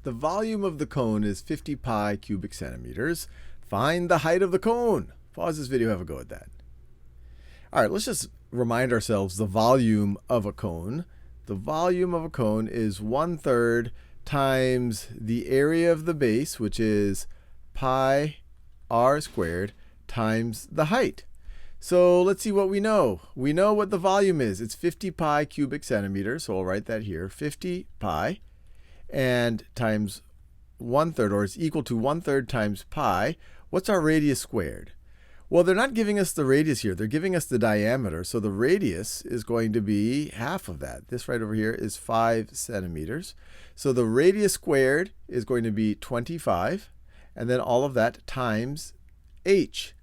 The volume of the cone is 50 pi cubic centimeters. Find the height of the cone. Pause this video, have a go at that. All right, let's just remind ourselves the volume of a cone. The volume of a cone is 1/3 times the area of the base, which is pi r squared, times the height. So let's see what we know. We know what the volume is. It's 50 pi cubic centimeters, so I'll write that here, 50 pi, and times 1/3, or it's equal to 1/3 times pi. What's our radius squared? Well, they're not giving us the radius here. They're giving us the diameter. So the radius is going to be half of that. This right over here is 5 centimeters. So the radius squared is going to be 25. And then all of that times h.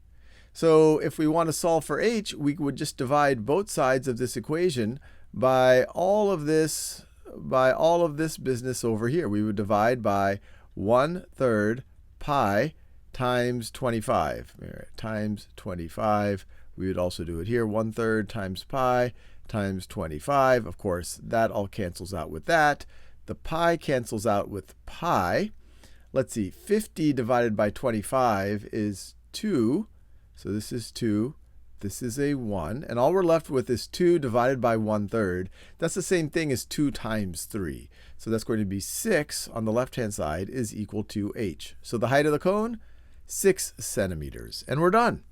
So if we want to solve for h, we would just divide both sides of this equation by all of this business over here. We would divide by 1/3 pi times 25. Times 25. We would also do it here. 1/3 times pi times 25. Of course, that all cancels out with that. The pi cancels out with pi. Let's see. 50 divided by 25 is 2. So this is 2. This is a 1. And all we're left with is 2 divided by 1/3. That's the same thing as 2 times 3. So that's going to be 6 on the left-hand side is equal to h. So the height of the cone, 6 centimeters. And we're done.